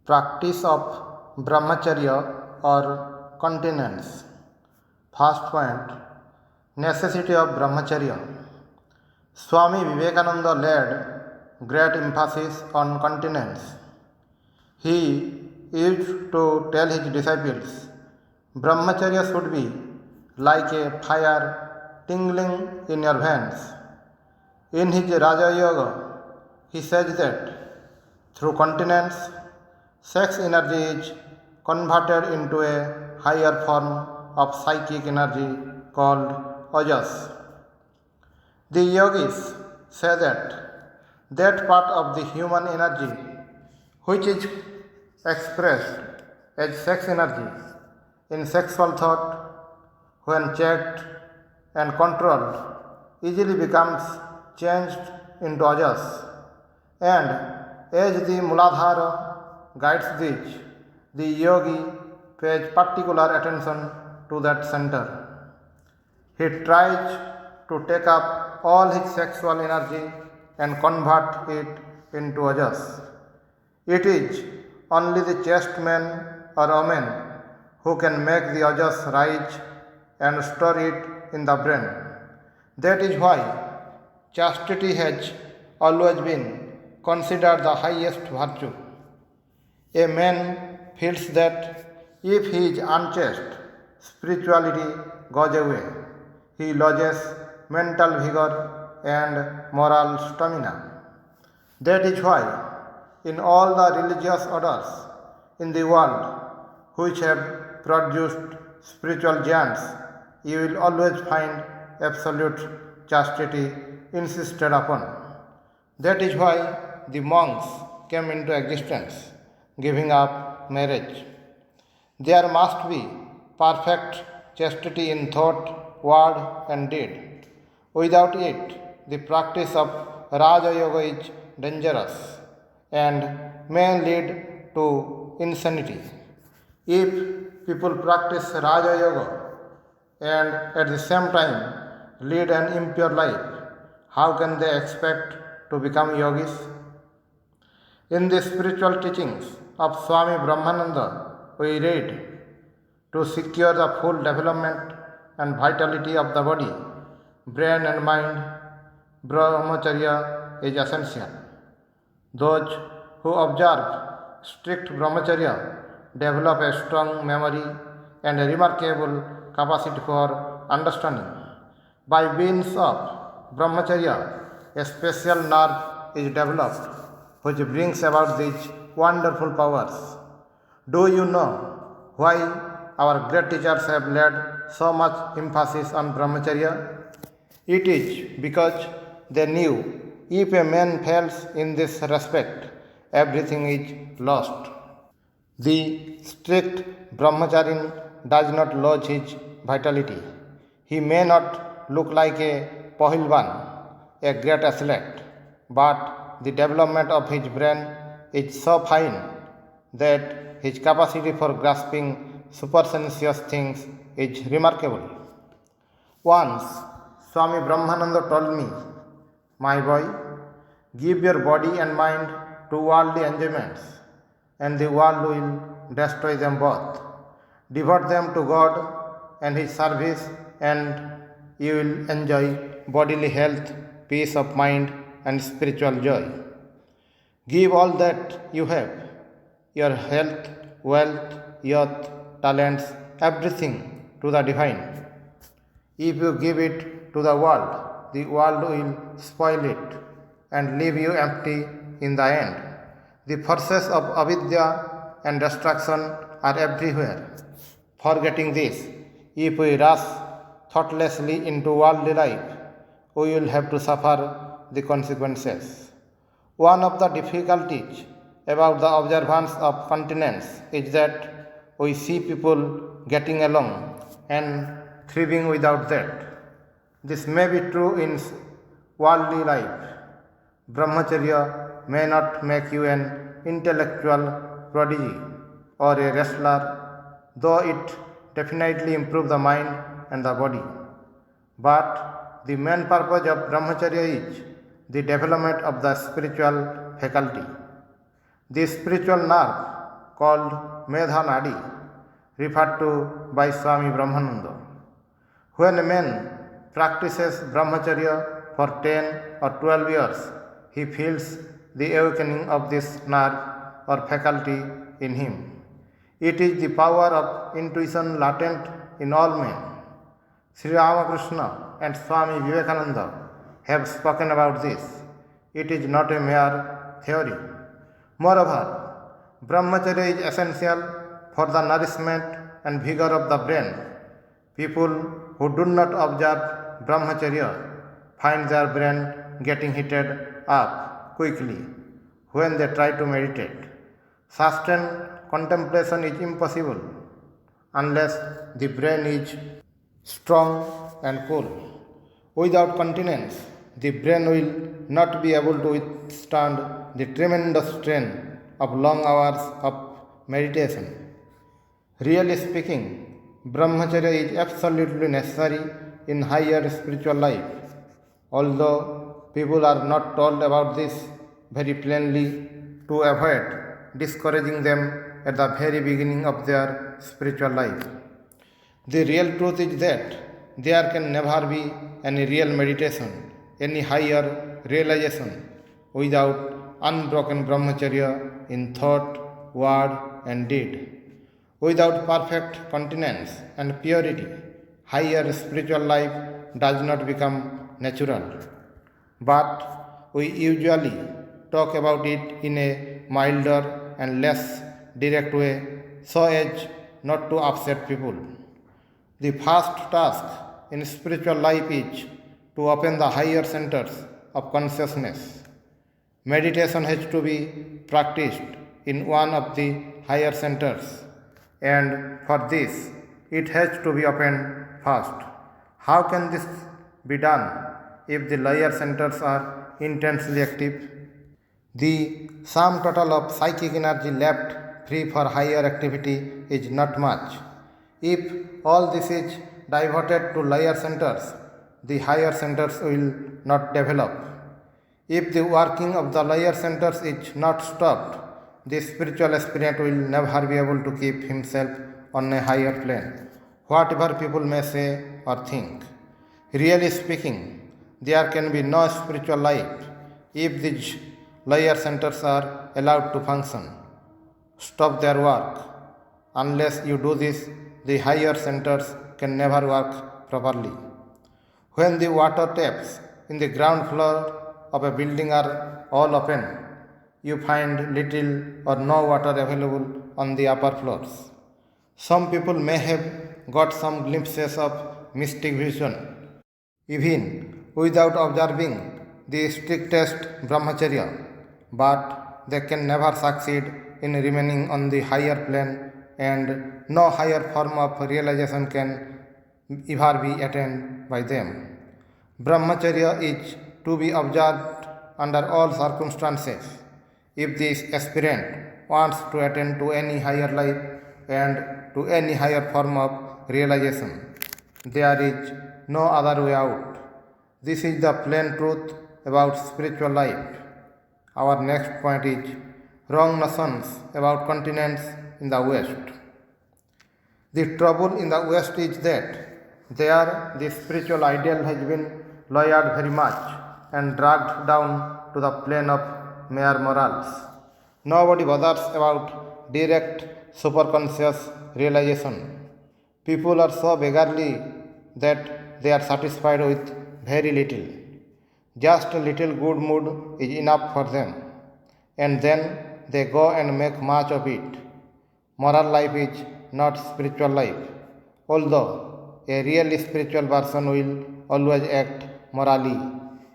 Practice of Brahmacharya or continence. First point, necessity of Brahmacharya. Swami Vivekananda laid great emphasis on continence. He used to tell his disciples, Brahmacharya should be like a fire tingling in your veins. In his Raja Yoga, he says that through continence, sex energy is converted into a higher form of psychic energy called ojas. The yogis say that part of the human energy which is expressed as sex energy in sexual thought, when checked and controlled, easily becomes changed into ojas, and as the Muladhara guides this, the yogi pays particular attention to that center. He tries to take up all his sexual energy and convert it into ojas. It is only the chaste man or woman who can make the ojas rise and store it in the brain. That is why chastity has always been considered the highest virtue. A man feels that if he is unchaste, spirituality goes away. He loses mental vigor and moral stamina. That is why in all the religious orders in the world which have produced spiritual giants, you will always find absolute chastity insisted upon. That is why the monks came into existence, giving up marriage. There must be perfect chastity in thought, word, and deed. Without it, the practice of Raja Yoga is dangerous and may lead to insanity. If people practice Raja Yoga and at the same time lead an impure life, how can they expect to become yogis? In the spiritual teachings of Swami Brahmananda, we read, to secure the full development and vitality of the body, brain and mind, Brahmacharya is essential. Those who observe strict Brahmacharya develop a strong memory and a remarkable capacity for understanding. By means of Brahmacharya, a special nerve is developed which brings about these wonderful powers. Do you know why our great teachers have laid so much emphasis on Brahmacharya? It is because they knew if a man fails in this respect, everything is lost. The strict Brahmacharin does not lose his vitality. He may not look like a Pahilwan, a great athlete, but the development of his brain is so fine that his capacity for grasping supersensuous things is remarkable. Once, Swami Brahmananda told me, my boy, give your body and mind to worldly enjoyments, and the world will destroy them both. Devote them to God and His service, and you will enjoy bodily health, peace of mind, and spiritual joy. Give all that you have, your health, wealth, youth, talents, everything to the divine. If you give it to the world will spoil it and leave you empty in the end. The forces of avidya and destruction are everywhere. Forgetting this, if we rush thoughtlessly into worldly life, we will have to suffer the consequences. One of the difficulties about the observance of continence is that we see people getting along and thriving without that. This may be true in worldly life. Brahmacharya may not make you an intellectual prodigy or a wrestler, though it definitely improves the mind and the body. But the main purpose of Brahmacharya is the development of the spiritual faculty. The spiritual nerve called Medha Nadi, referred to by Swami Brahmananda. When a man practices brahmacharya for 10 or 12 years, he feels the awakening of this nerve or faculty in him. It is the power of intuition latent in all men. Sri Ramakrishna and Swami Vivekananda have spoken about this. It is not a mere theory. Moreover, brahmacharya is essential for the nourishment and vigor of the brain. People who do not observe brahmacharya find their brain getting heated up quickly when they try to meditate. Sustained contemplation is impossible unless the brain is strong and cool. Without continence, the brain will not be able to withstand the tremendous strain of long hours of meditation. Really speaking, brahmacharya is absolutely necessary in higher spiritual life. Although people are not told about this very plainly to avoid discouraging them at the very beginning of their spiritual life. The real truth is that there can never be any real meditation, any higher realization without unbroken brahmacharya in thought, word, and deed. Without perfect continence and purity, higher spiritual life does not become natural. But we usually talk about it in a milder and less direct way so as not to upset people. The first task in spiritual life is to open the higher centers of consciousness. Meditation has to be practiced in one of the higher centers, and for this it has to be opened first. How can this be done if the lower centers are intensely active? The sum total of psychic energy left free for higher activity is not much. If all this is diverted to lower centers, the higher centers will not develop. If the working of the lower centers is not stopped, the spiritual aspirant will never be able to keep himself on a higher plane, whatever people may say or think. Really speaking, there can be no spiritual life if these lower centers are allowed to function, stop their work. Unless you do this, the higher centers can never work properly. When the water taps in the ground floor of a building are all open, you find little or no water available on the upper floors. Some people may have got some glimpses of mystic vision, even without observing the strictest brahmacharya, but they can never succeed in remaining on the higher plane, and no higher form of realization can ever be attained by them. Brahmacharya is to be observed under all circumstances. If this aspirant wants to attain to any higher life and to any higher form of realization, there is no other way out. This is the plain truth about spiritual life. Our next point is wrong notions about continence in the West. The trouble in the West is that there the spiritual ideal has been lowered very much and dragged down to the plane of mere morals. Nobody bothers about direct superconscious realization. People are so beggarly that they are satisfied with very little. Just a little good mood is enough for them, and then they go and make much of it. Moral life is not spiritual life, although a really spiritual person will always act morally,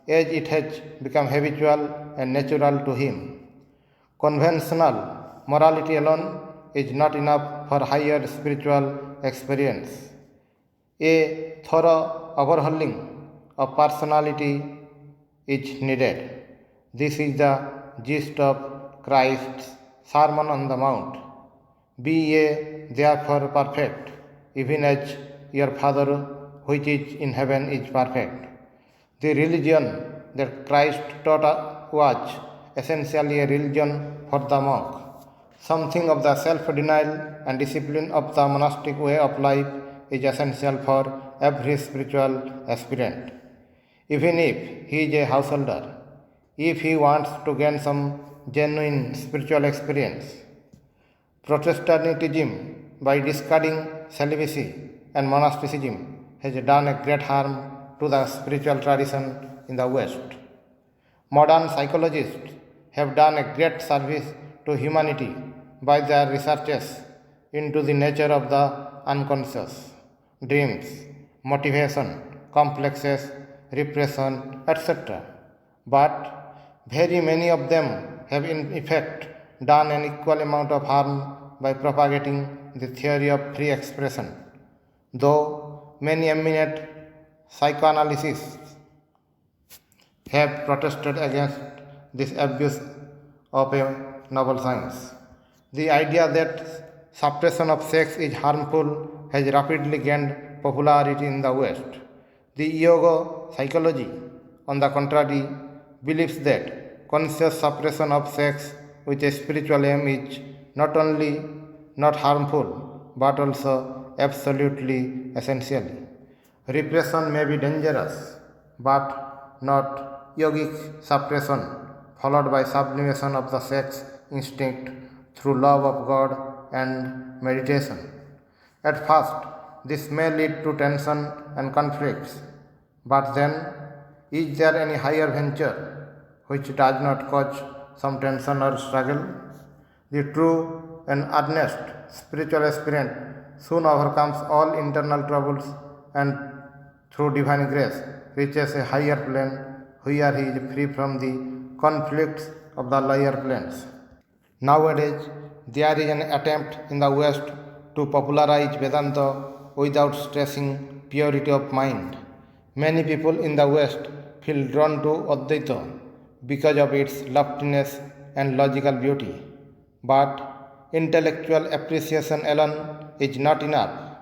as it has become habitual and natural to him. Conventional morality alone is not enough for higher spiritual experience. A thorough overhauling of personality is needed. This is the gist of Christ's Sermon on the Mount. Be ye therefore perfect, even as your Father which is in heaven is perfect. The religion that Christ taught was essentially a religion for the monk. Something of the self-denial and discipline of the monastic way of life is essential for every spiritual aspirant. Even if he is a householder, if he wants to gain some genuine spiritual experience, Protestantism, by discarding celibacy and monasticism, has done a great harm to the spiritual tradition in the West. Modern psychologists have done a great service to humanity by their researches into the nature of the unconscious, dreams, motivation, complexes, repression, etc. But very many of them have in effect done an equal amount of harm by propagating the theory of free expression, though many eminent psychoanalysts have protested against this abuse of a noble science. The idea that suppression of sex is harmful has rapidly gained popularity in the West. The yoga psychology, on the contrary, believes that conscious suppression of sex with a spiritual aim is not only not harmful but also absolutely essential. Repression may be dangerous, but not yogic suppression followed by sublimation of the sex instinct through love of God and meditation. At first, this may lead to tension and conflicts, but then, is there any higher venture which does not cause some tension or struggle? The true and earnest spiritual aspirant soon overcomes all internal troubles and through divine grace reaches a higher plane where he is free from the conflicts of the lower planes. Nowadays, there is an attempt in the West to popularize Vedanta without stressing purity of mind. Many people in the West feel drawn to Advaita because of its loftiness and logical beauty. But intellectual appreciation alone is not enough.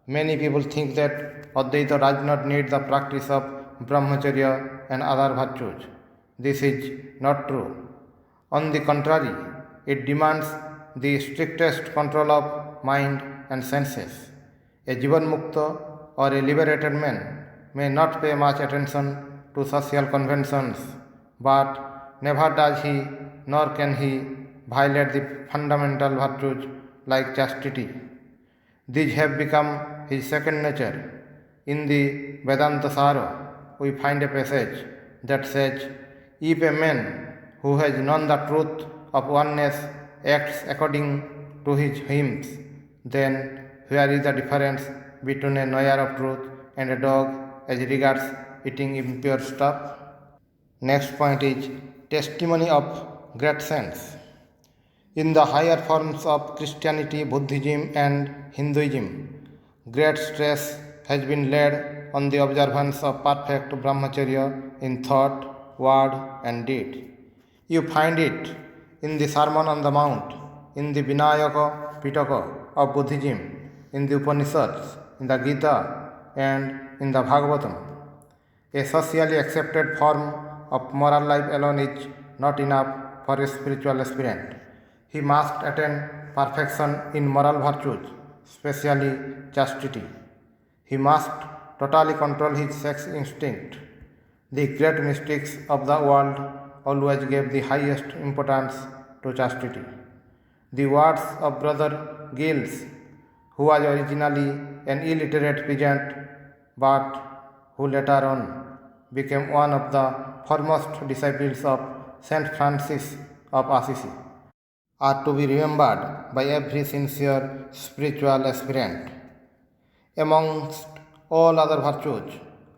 Many people think that Advaita does not need the practice of Brahmacharya and other virtues. This is not true. On the contrary, it demands the strictest control of mind and senses. A Jivan Mukta or a liberated man may not pay much attention to social conventions, but never does he nor can he violate the fundamental virtues like chastity. These have become his second nature. In the Vedanta Sara, we find a passage that says, if a man who has known the truth of oneness acts according to his whims, then where is the difference between a knower of truth and a dog as regards eating impure stuff? Next point is testimony of great saints. In the higher forms of Christianity, Buddhism, and Hinduism, great stress has been laid on the observance of perfect brahmacharya in thought, word, and deed. You find it in the Sermon on the Mount, in the Vinayaka Pitaka of Buddhism, in the Upanishads, in the Gita, and in the Bhagavatam. A socially accepted form of moral life alone is not enough for a spiritual aspirant. He must attain perfection in moral virtues, especially chastity. He must totally control his sex instinct. The great mystics of the world always gave the highest importance to chastity. The words of Brother Giles, who was originally an illiterate peasant but who later on became one of the foremost disciples of Saint Francis of Assisi, are to be remembered by every sincere spiritual aspirant. Amongst all other virtues,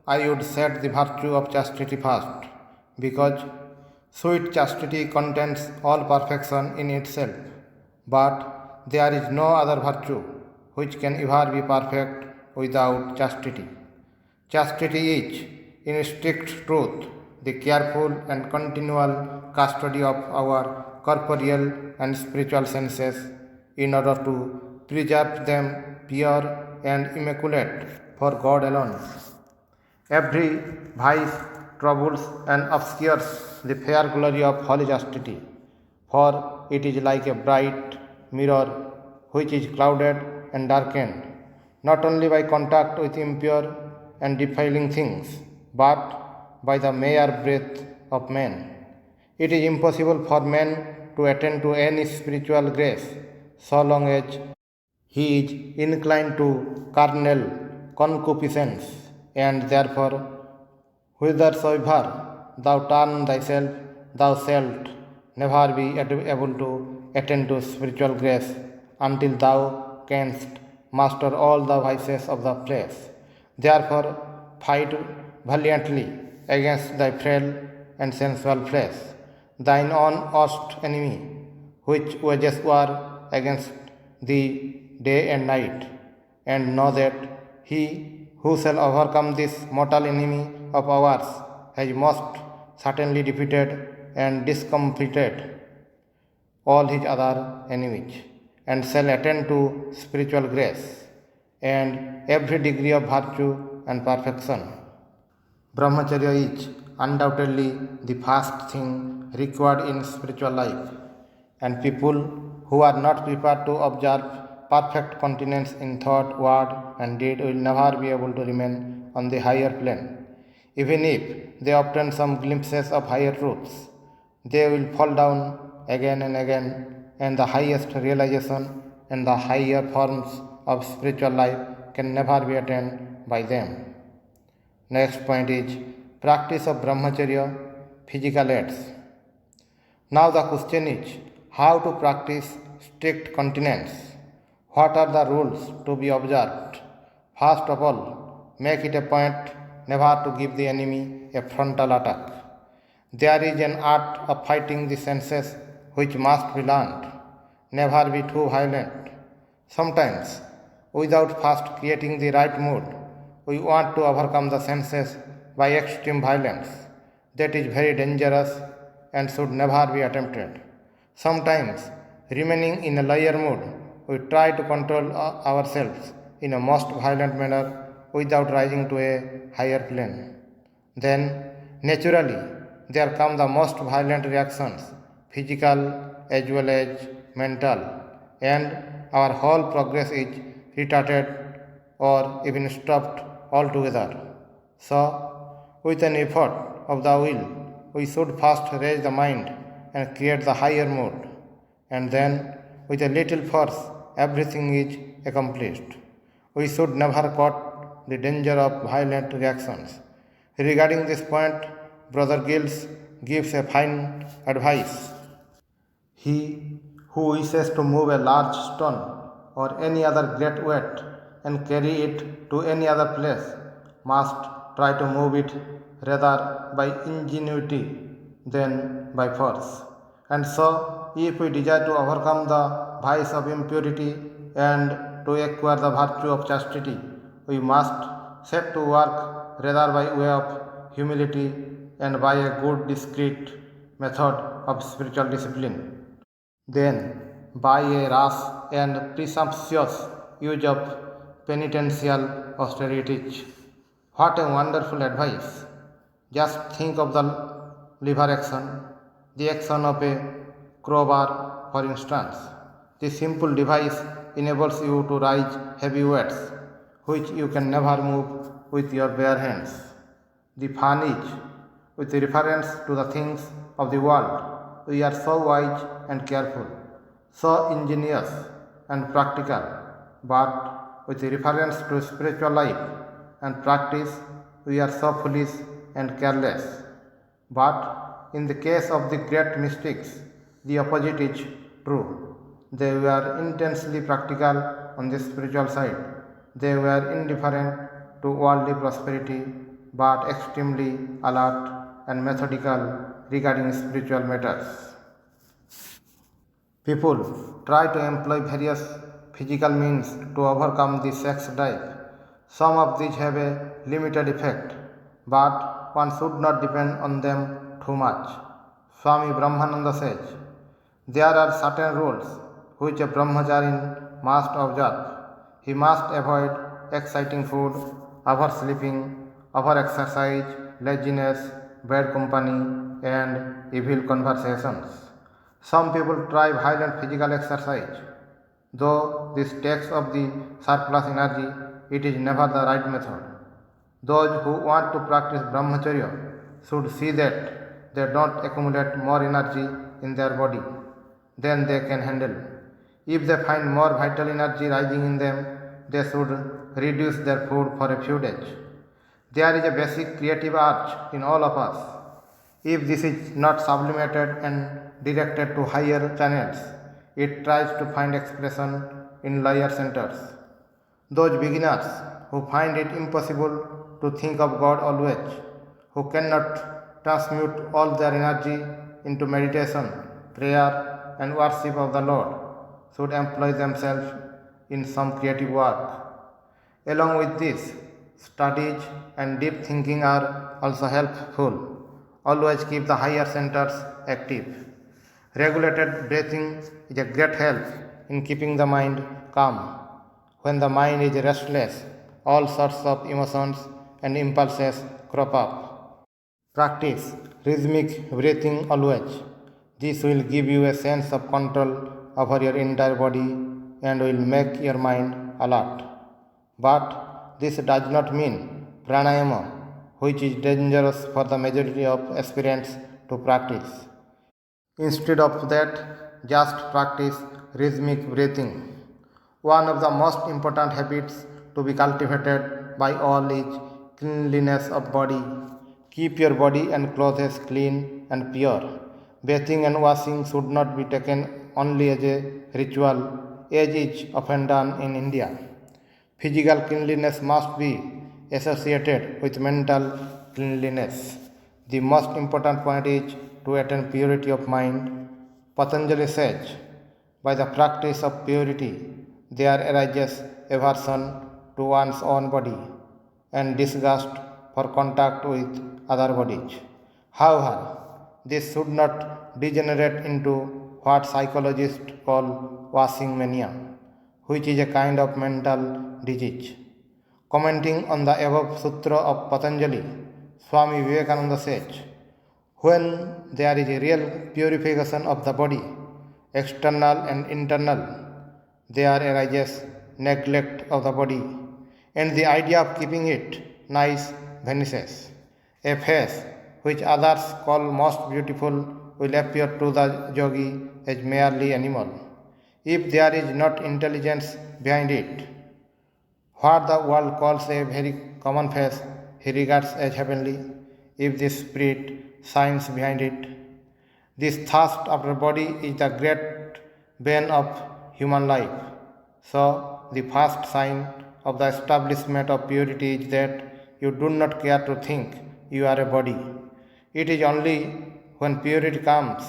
I would set the virtue of chastity first, because sweet chastity contains all perfection in itself, but there is no other virtue which can ever be perfect without chastity. Chastity is, in strict truth, the careful and continual custody of our corporeal and spiritual senses in order to preserve them pure and immaculate for God alone. Every vice troubles and obscures the fair glory of holy chastity, for it is like a bright mirror which is clouded and darkened, not only by contact with impure and defiling things, but by the mere breath of man. It is impossible for man to attain to any spiritual grace so long as he is inclined to carnal concupiscence, and therefore, whithersoever thou turn thyself, thou shalt never be able to attain to spiritual grace until thou canst master all the vices of the flesh. Therefore, fight valiantly against thy frail and sensual flesh, thine own worst enemy, which wages war against thee day and night, and know that he who shall overcome this mortal enemy of ours has most certainly defeated and discomfited all his other enemies, and shall attain to spiritual grace and every degree of virtue and perfection. Brahmacharya is undoubtedly the first thing required in spiritual life, and people who are not prepared to observe perfect continence in thought, word, and deed will never be able to remain on the higher plane. Even if they obtain some glimpses of higher truths, they will fall down again and again, and the highest realization and the higher forms of spiritual life can never be attained by them. Next point is practice of brahmacharya, physical aids. Now the question is how to practice strict continence. What are the rules to be observed? First of all, make it a point never to give the enemy a frontal attack. There is an art of fighting the senses which must be learned. Never be too violent. Sometimes, without first creating the right mood, we want to overcome the senses by extreme violence. That is very dangerous and should never be attempted. Sometimes, remaining in a lower mood, we try to control ourselves in a most violent manner without rising to a higher plane. Then, naturally, there come the most violent reactions, physical as well as mental, and our whole progress is retarded or even stopped altogether. So, with an effort of the will, we should first raise the mind and create the higher mood, and then, with a little force, everything is accomplished. We should never court the danger of violent reactions. Regarding this point, Brother Giles gives a fine advice. He who wishes to move a large stone or any other great weight and carry it to any other place must try to move it rather by ingenuity than by force. And so, if we desire to overcome the vice of impurity and to acquire the virtue of chastity, we must set to work rather by way of humility and by a good discreet method of spiritual discipline than by a rash and presumptuous use of penitential austerities. What a wonderful advice! Just think of the lever action, the action of a crowbar, for instance. This simple device enables you to raise heavy weights, which you can never move with your bare hands. The fun is, with reference to the things of the world, we are so wise and careful, so ingenious and practical, but with reference to spiritual life and practice, we are so foolish and careless. But in the case of the great mystics, the opposite is true. They were intensely practical on the spiritual side. They were indifferent to worldly prosperity, but extremely alert and methodical regarding spiritual matters. People try to employ various physical means to overcome the sex drive. Some of these have a limited effect, but one should not depend on them too much. Swami Brahmananda says, there are certain rules which a brahmachari must observe. He must avoid exciting food, oversleeping, overexercise, laziness, bad company, and evil conversations. Some people try violent physical exercise Though this takes up the surplus energy, it is never the right method. Those who want to practice brahmacharya should see that they don't accumulate more energy in their body than they can handle. If they find more vital energy rising in them, they should reduce their food for a few days. There is a basic creative urge in all of us. If this is not sublimated and directed to higher channels, it tries to find expression in lower centers. Those beginners who find it impossible to think of God always, who cannot transmute all their energy into meditation, prayer, and worship of the Lord, should employ themselves in some creative work. Along with this, studies and deep thinking are also helpful. Always keep the higher centers active. Regulated breathing is a great help in keeping the mind calm. When the mind is restless, all sorts of emotions and impulses crop up. Practice rhythmic breathing always. This will give you a sense of control over your entire body and will make your mind alert. But this does not mean pranayama, which is dangerous for the majority of aspirants to practice. Instead of that, just practice rhythmic breathing. One of the most important habits to be cultivated by all is cleanliness of body. Keep your body and clothes clean and pure. Bathing and washing should not be taken only as a ritual, as is often done in India. Physical cleanliness must be associated with mental cleanliness. The most important point is to attain purity of mind. Patanjali says, by the practice of purity, there arises aversion to one's own body and disgust for contact with other bodies. However, this should not degenerate into what psychologists call washing mania, which is a kind of mental disease. Commenting on the above sutra of Patanjali, Swami Vivekananda says, when there is a real purification of the body, external and internal, there arises neglect of the body, and the idea of keeping it nice vanishes. A face which others call most beautiful will appear to the yogi as merely animal, if there is not intelligence behind it. What the world calls a very common face, he regards as heavenly, if the spirit shines behind it. This thirst after body is the great bane of human life. So, the first sign of the establishment of purity is that you do not care to think you are a body. It is only when purity comes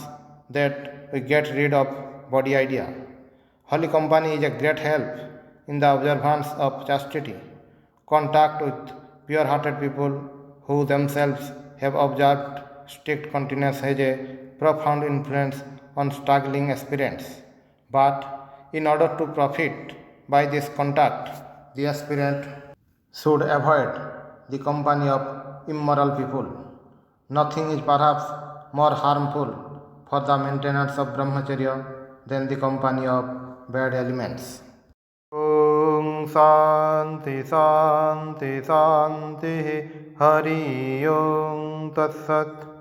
that we get rid of body idea. Holy company is a great help in the observance of chastity. Contact with pure-hearted people who themselves have observed strict continence has a profound influence on struggling aspirants. But in order to profit by this contact, the aspirant should avoid the company of immoral people. Nothing is perhaps more harmful for the maintenance of brahmacharya than the company of bad elements. Om Santi Santi Santi Hari Om Tat Sat.